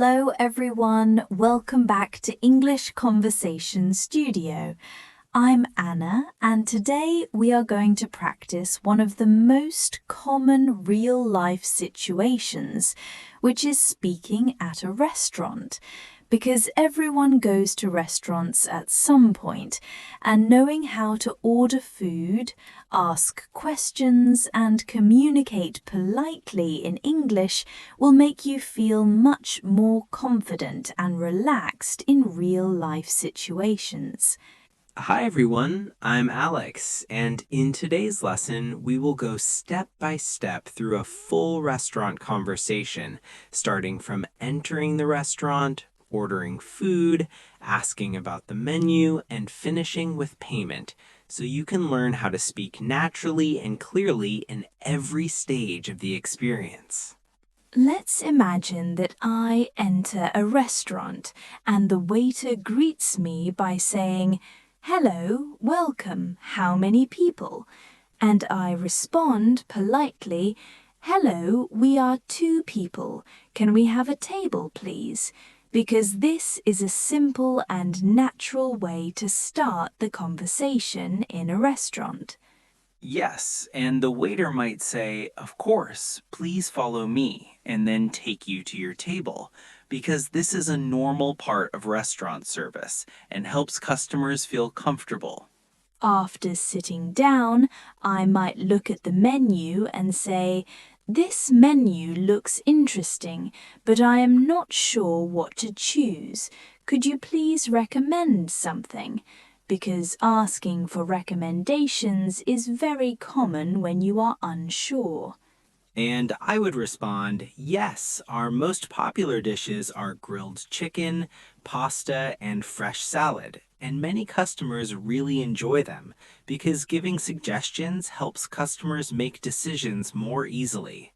Hello everyone, welcome back to English Conversation Studio. I'm Anna and today we are going to practice one of the most common real-life situations, which is speaking at a restaurant. Because everyone goes to restaurants at some point, and knowing how to order food, ask questions, and communicate politely in English will make you feel much more confident and relaxed in real-life situations. Hi everyone, I'm Alex, and in today's lesson, we will go step by step through a full restaurant conversation, starting from entering the restaurant, ordering food, asking about the menu, and finishing with payment, so you can learn how to speak naturally and clearly in every stage of the experience. Let's imagine that I enter a restaurant and the waiter greets me by saying, "Hello, welcome, how many people?" And I respond politely, "Hello, we are 2 people. Can we have a table, please?" Because this is a simple and natural way to start the conversation in a restaurant. Yes, and the waiter might say, "Of course, please follow me," and then take you to your table, because this is a normal part of restaurant service and helps customers feel comfortable. After sitting down, I might look at the menu and say, "This menu looks interesting, but I am not sure what to choose. Could you please recommend something?" Because asking for recommendations is very common when you are unsure. And I would respond, yes, our most popular dishes are grilled chicken, pasta, and fresh salad, and many customers really enjoy them because giving suggestions helps customers make decisions more easily.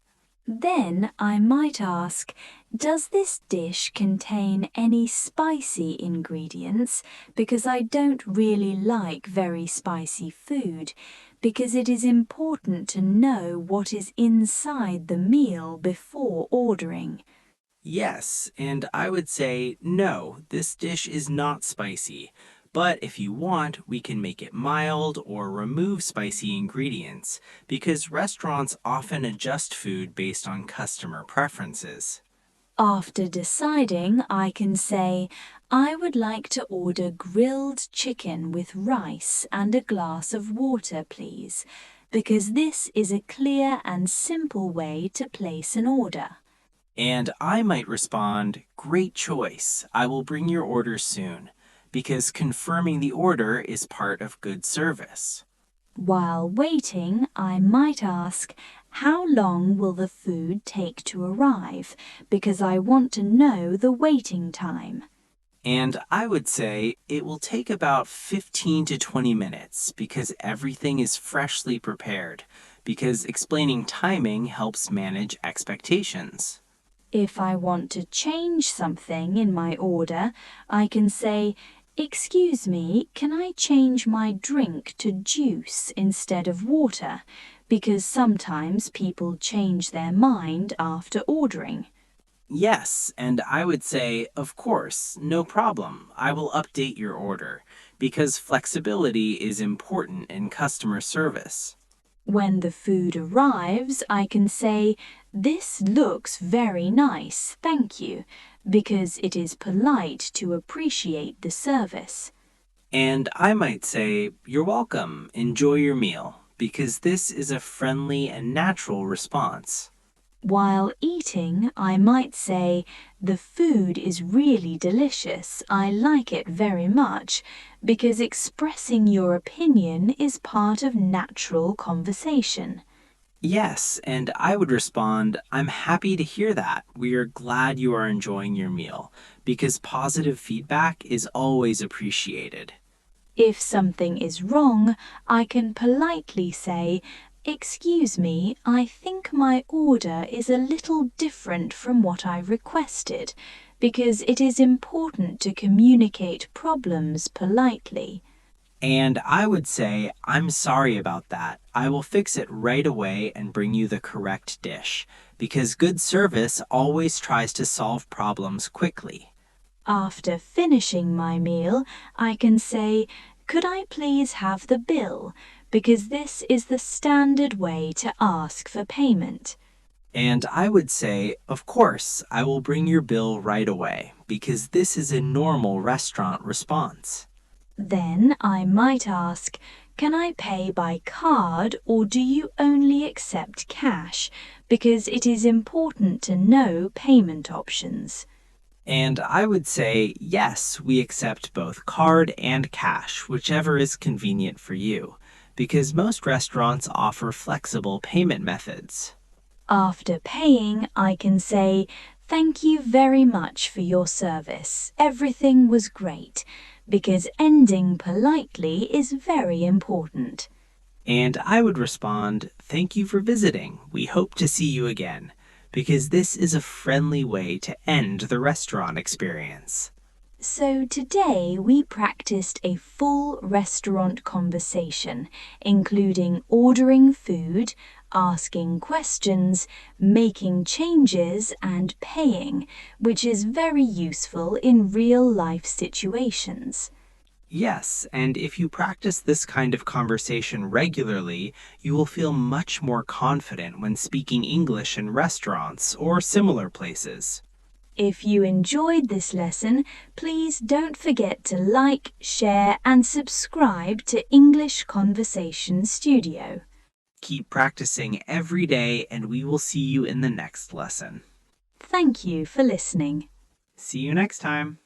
Then I might ask, does this dish contain any spicy ingredients? Because I don't really like very spicy food, because it is important to know what is inside the meal before ordering. Yes, and I would say, no, this dish is not spicy. But if you want, we can make it mild or remove spicy ingredients because restaurants often adjust food based on customer preferences. After deciding, I can say, I would like to order grilled chicken with rice and a glass of water, please, because this is a clear and simple way to place an order. And I might respond, great choice. I will bring your order soon, because confirming the order is part of good service. While waiting, I might ask, how long will the food take to arrive? Because I want to know the waiting time. And I would say it will take about 15 to 20 minutes because everything is freshly prepared, because explaining timing helps manage expectations. If I want to change something in my order, I can say, "Excuse me, can I change my drink to juice instead of water?" Because sometimes people change their mind after ordering. Yes, and I would say, of course, no problem. I will update your order because flexibility is important in customer service. When the food arrives, I can say, "This looks very nice, thank you," because it is polite to appreciate the service. And I might say, you're welcome, enjoy your meal, because this is a friendly and natural response. While eating, I might say, "The food is really delicious. I like it very much," because expressing your opinion is part of natural conversation. Yes, and I would respond, I'm happy to hear that. We are glad you are enjoying your meal, because positive feedback is always appreciated. If something is wrong, I can politely say, "Excuse me, I think my order is a little different from what I requested," because it is important to communicate problems politely. And I would say, I'm sorry about that. I will fix it right away and bring you the correct dish, because good service always tries to solve problems quickly. After finishing my meal, I can say, "Could I please have the bill?" because this is the standard way to ask for payment. And I would say, of course, I will bring your bill right away, because this is a normal restaurant response. Then I might ask, "Can I pay by card or do you only accept cash?" because it is important to know payment options. And I would say, yes, we accept both card and cash, whichever is convenient for you, because most restaurants offer flexible payment methods. After paying, I can say, "Thank you very much for your service. Everything was great," because ending politely is very important. And I would respond, thank you for visiting. We hope to see you again, because this is a friendly way to end the restaurant experience. So today we practiced a full restaurant conversation, including ordering food, asking questions, making changes, and paying, which is very useful in real-life situations. Yes, and if you practice this kind of conversation regularly, you will feel much more confident when speaking English in restaurants or similar places. If you enjoyed this lesson, please don't forget to like, share, and subscribe to English Conversation Studio. Keep practicing every day, and we will see you in the next lesson. Thank you for listening. See you next time.